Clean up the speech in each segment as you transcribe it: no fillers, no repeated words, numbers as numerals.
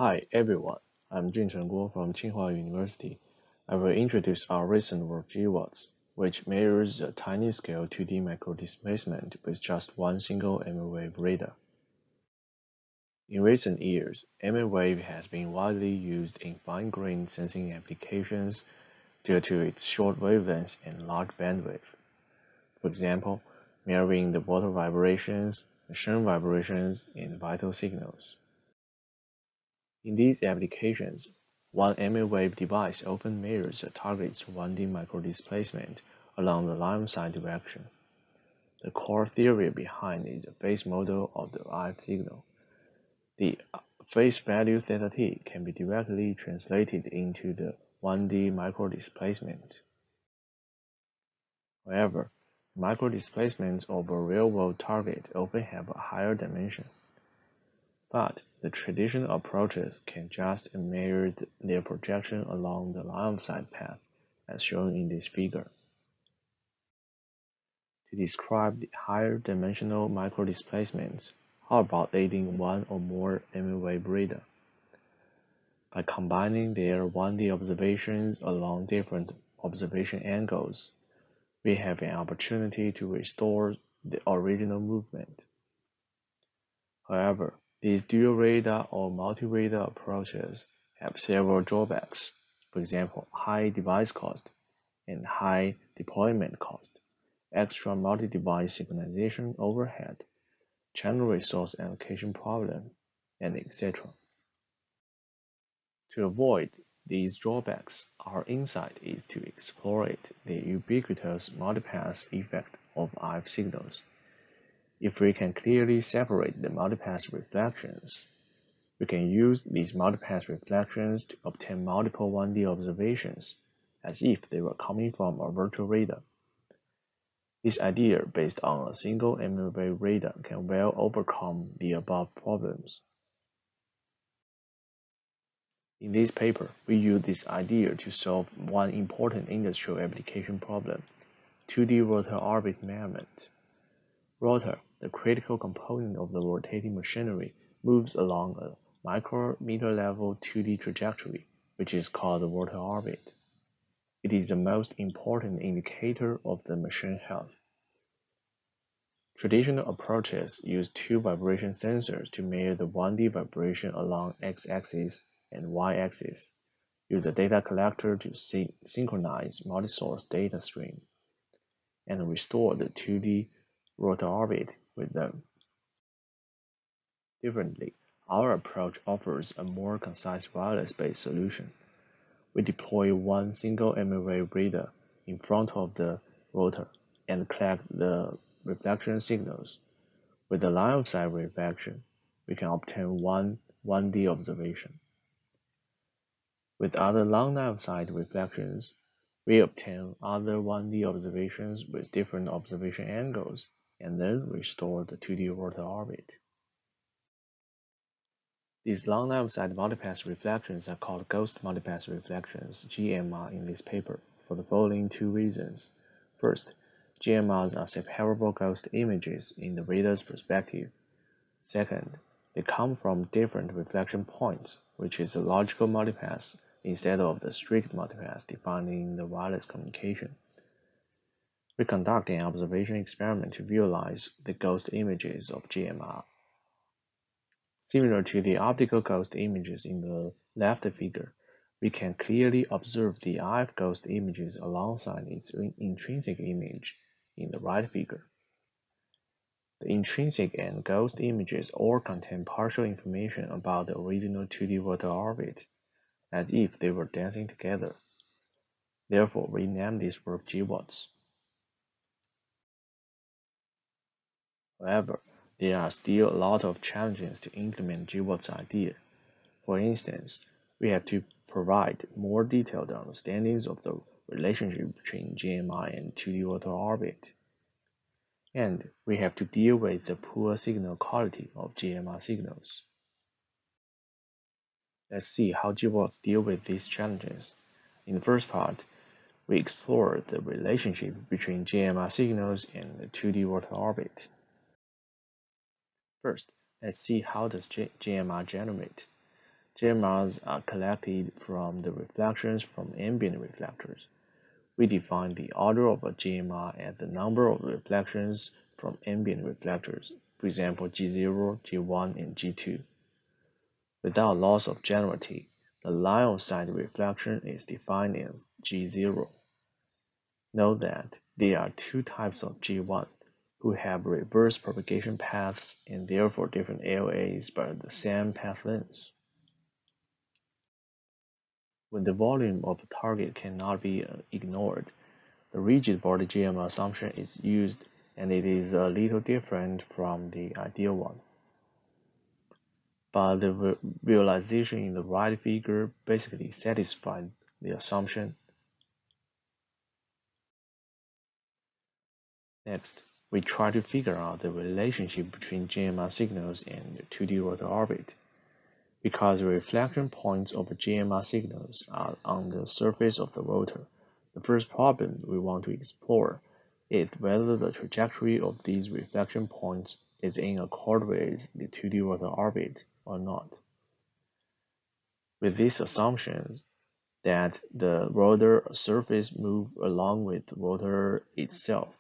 Hi everyone, I'm Juncheng Guo from Tsinghua University. I will introduce our recent work GWaltz, which measures a tiny scale 2D micro-displacement with just one single mmWave radar. In recent years, mmWave has been widely used in fine-grained sensing applications due to its short wavelength and large bandwidth. For example, measuring the water vibrations, machine vibrations, and vital signals. In these applications, one mmWave device often measures the target's 1D micro-displacement along the line-of-sight direction. The core theory behind is a phase model of the RF signal. The phase value θt can be directly translated into the 1D micro-displacement. However, micro-displacements of a real-world target often have a higher dimension. But the traditional approaches can just measure their projection along the line-of-sight path, as shown in this figure. To describe the higher dimensional micro-displacements, how about adding one or more mmWave radar? By combining their 1D observations along different observation angles, we have an opportunity to restore the original movement. However, these dual radar or multi-radar approaches have several drawbacks, for example, high device cost and high deployment cost, extra multi-device synchronization overhead, channel resource allocation problem, and etc. To avoid these drawbacks, our insight is to exploit the ubiquitous multipath effect of RF signals. If we can clearly separate the multipath reflections, we can use these multipath reflections to obtain multiple 1D observations, as if they were coming from a virtual radar. This idea based on a single mmWave radar can well overcome the above problems. In this paper, we use this idea to solve one important industrial application problem, 2D rotor orbit measurement. Rotor, the critical component of the rotating machinery, moves along a micrometer-level 2D trajectory, which is called the rotor orbit. It is the most important indicator of the machine health. Traditional approaches use two vibration sensors to measure the 1D vibration along x-axis and y-axis, use a data collector to synchronize multi-source data stream, and restore the 2D rotor orbit with them. Differently, our approach offers a more concise wireless-based solution. We deploy one single mmWave radar in front of the rotor and collect the reflection signals. With the line-of-sight reflection, we can obtain one 1D observation. With other long line-of-sight reflections, we obtain other 1D observations with different observation angles, and then restore the 2D rotor orbit. These long line-of-sight multipath reflections are called ghost multipath reflections, GMR, in this paper, for the following two reasons. First, GMRs are separable ghost images in the radar's perspective. Second, they come from different reflection points, which is a logical multipath instead of the strict multipath defined in the wireless communication. We conduct an observation experiment to visualize the ghost images of GMR. Similar to the optical ghost images in the left figure, we can clearly observe the RF ghost images alongside its intrinsic image in the right figure. The intrinsic and ghost images all contain partial information about the original 2D rotor orbit, as if they were dancing together. Therefore, we named this work GWaltz. However, there are still a lot of challenges to implement GWaltz idea. For instance, we have to provide more detailed understandings of the relationship between GMR and 2D rotor orbit. And we have to deal with the poor signal quality of GMR signals. Let's see how GWaltz deal with these challenges. In the first part, we explore the relationship between GMR signals and the 2D rotor orbit. First, let's see how does GMR generate. GMRs are collected from the reflections from ambient reflectors. We define the order of a GMR as the number of reflections from ambient reflectors, for example G0, G1, and G2. Without loss of generality, the line of sight reflection is defined as G0. Note that there are two types of G1 who have reverse propagation paths and therefore different LAs but the same path length. When the volume of a target cannot be ignored, the rigid body GMR assumption is used, and it is a little different from the ideal one. But the visualization in the right figure basically satisfied the assumption. Next, we try to figure out the relationship between GMR signals and the 2D rotor orbit. Because the reflection points of GMR signals are on the surface of the rotor, the first problem we want to explore is whether the trajectory of these reflection points is in accord with the 2D rotor orbit or not. With these assumptions that the rotor surface moves along with the rotor itself,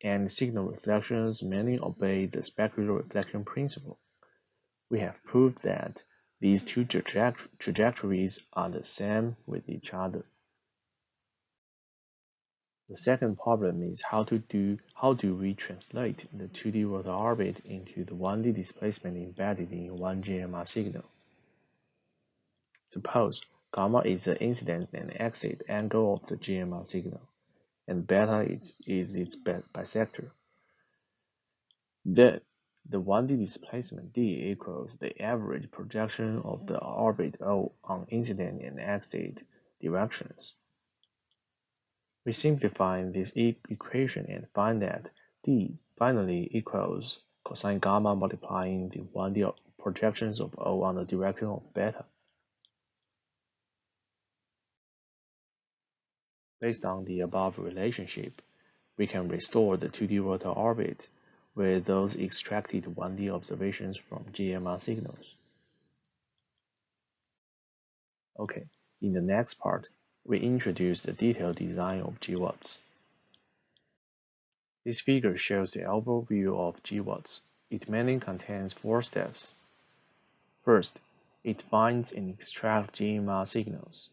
and signal reflections mainly obey the spectral reflection principle, we have proved that these two trajectories are the same with each other. The second problem is how do we translate the 2D rotor orbit into the 1D displacement embedded in one GMR signal. Suppose gamma is the incidence and exit angle of the GMR signal, and beta is its bisector. Then the 1D displacement D equals the average projection of the orbit O on incident and exit directions. We simplify this equation and find that D finally equals cosine gamma multiplying the 1D projections of O on the direction of beta. Based on the above relationship, we can restore the 2D rotor orbit with those extracted 1D observations from GMR signals. Okay, in the next part, we introduce the detailed design of GWaltz. This figure shows the overview of GWaltz. It mainly contains 4 steps. First, it finds and extracts GMR signals.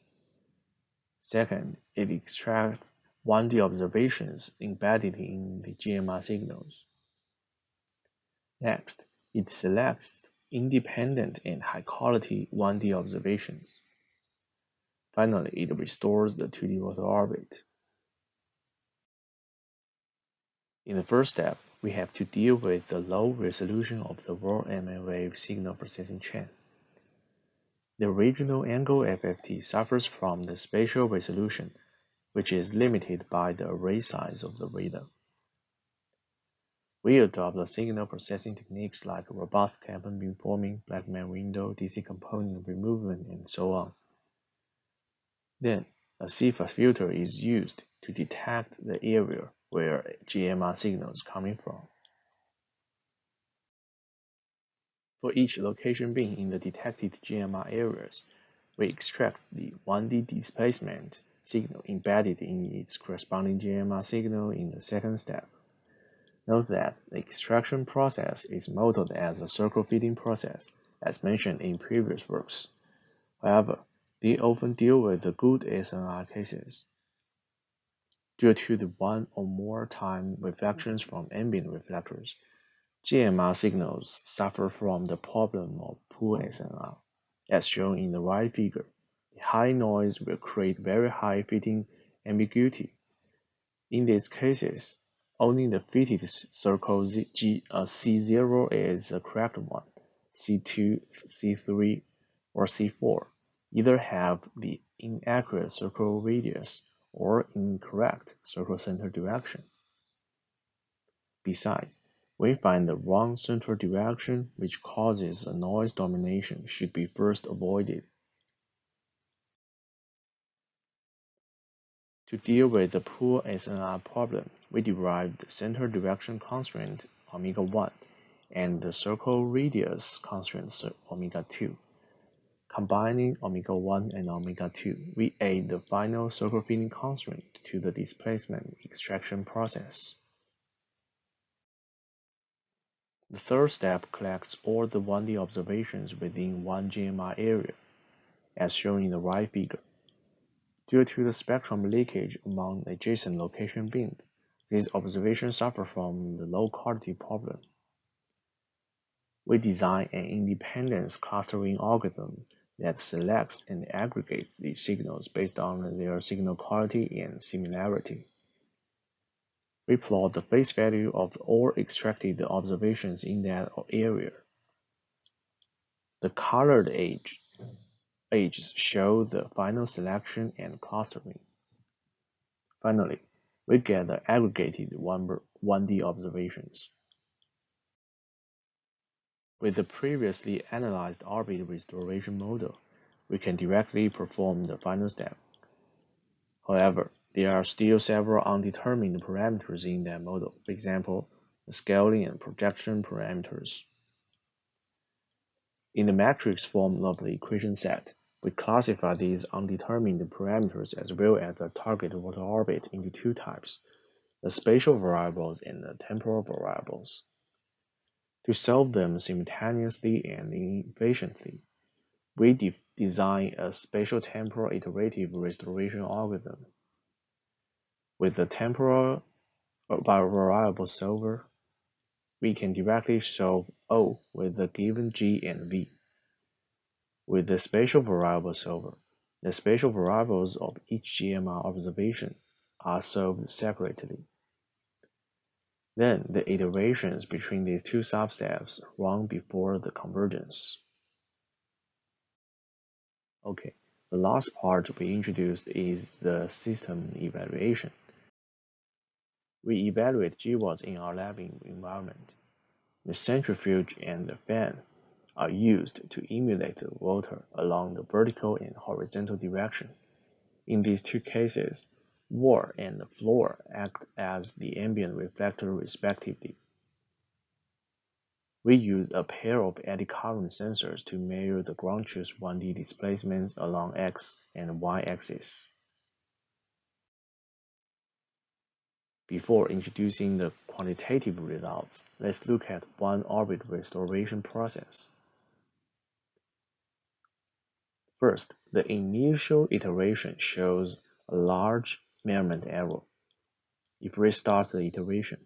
Second, it extracts 1D observations embedded in the GMR signals. Next, it selects independent and high-quality 1D observations. Finally, it restores the 2D rotor orbit. In the first step, we have to deal with the low resolution of the raw mmWave signal processing chain. The original angle FFT suffers from the spatial resolution, which is limited by the array size of the radar. We adopt the signal processing techniques like robust Kaplan beamforming, Blackman window, DC component removal, and so on. Then, a CFA filter is used to detect the area where GMR signal is coming from. For each location being in the detected GMR areas, we extract the 1D displacement signal embedded in its corresponding GMR signal in the second step. Note that the extraction process is modeled as a circle fitting process, as mentioned in previous works. However, they often deal with the good SNR cases. Due to the one or more time reflections from ambient reflectors, GMR signals suffer from the problem of poor SNR, as shown in the right figure. The high noise will create very high fitting ambiguity. In these cases, only the fitted circle C0 is the correct one. C2, C3, or C4 either have the inaccurate circle radius or incorrect circle center direction. Besides, we find the wrong central direction, which causes a noise domination, should be first avoided. To deal with the poor SNR problem, we derived the center direction constraint omega 1 and the circle radius constraint omega 2. Combining omega 1 and omega 2, we add the final circle fitting constraint to the displacement extraction process. The third step collects all the 1D observations within one GMR area, as shown in the right figure. Due to the spectrum leakage among adjacent location bins, these observations suffer from the low quality problem. We design an independent clustering algorithm that selects and aggregates these signals based on their signal quality and similarity. We plot the face value of all extracted observations in that area. The colored edges show the final selection and clustering. Finally, we get the aggregated 1D observations. With the previously analyzed orbit restoration model, we can directly perform the final step. However, there are still several undetermined parameters in that model, for example, the scaling and projection parameters. In the matrix form of the equation set, we classify these undetermined parameters as well as the target rotor orbit into two types, the spatial variables and the temporal variables. To solve them simultaneously and efficiently, we design a spatial temporal iterative restoration algorithm. With the temporal variable solver, we can directly solve O with the given G and V. With the spatial variable solver, the spatial variables of each GMR observation are solved separately. Then the iterations between these two substeps run before the convergence. Okay, the last part we introduced is the system evaluation. We evaluate GWaltz in our lab environment. The centrifuge and the fan are used to emulate the rotor along the vertical and horizontal direction. In these two cases, wall and the floor act as the ambient reflector respectively. We use a pair of eddy current sensors to measure the ground truth 1D displacements along X and Y axis. Before introducing the quantitative results, let's look at one orbit restoration process. First, the initial iteration shows a large measurement error. If we restart the iteration,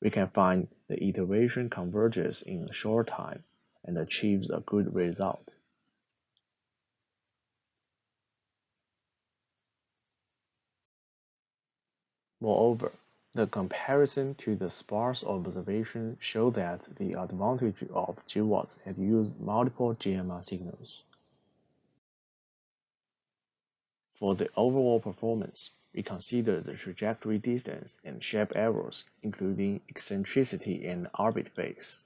we can find the iteration converges in a short time and achieves a good result. Moreover, the comparison to the sparse observation show that the advantage of GWaltz had used multiple GMR signals. For the overall performance, we consider the trajectory distance and shape errors, including eccentricity and orbit phase.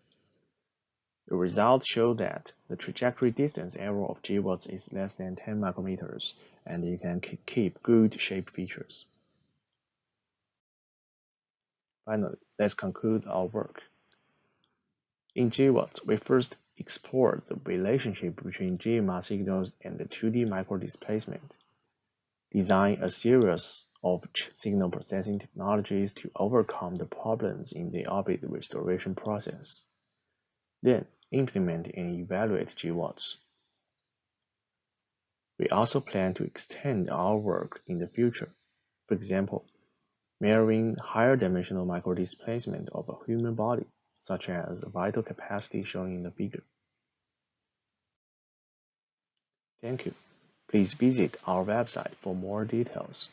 The results show that the trajectory distance error of GWaltz is less than 10 micrometers, and you can keep good shape features. Finally, let's conclude our work. In GWaltz, we first explored the relationship between GMR signals and the 2D micro-displacement, design a series of signal processing technologies to overcome the problems in the orbit restoration process. Then, implement and evaluate GWaltz. We also plan to extend our work in the future. For example, measuring higher dimensional micro-displacement of a human body, such as the vital capacity shown in the figure. Thank you. Please visit our website for more details.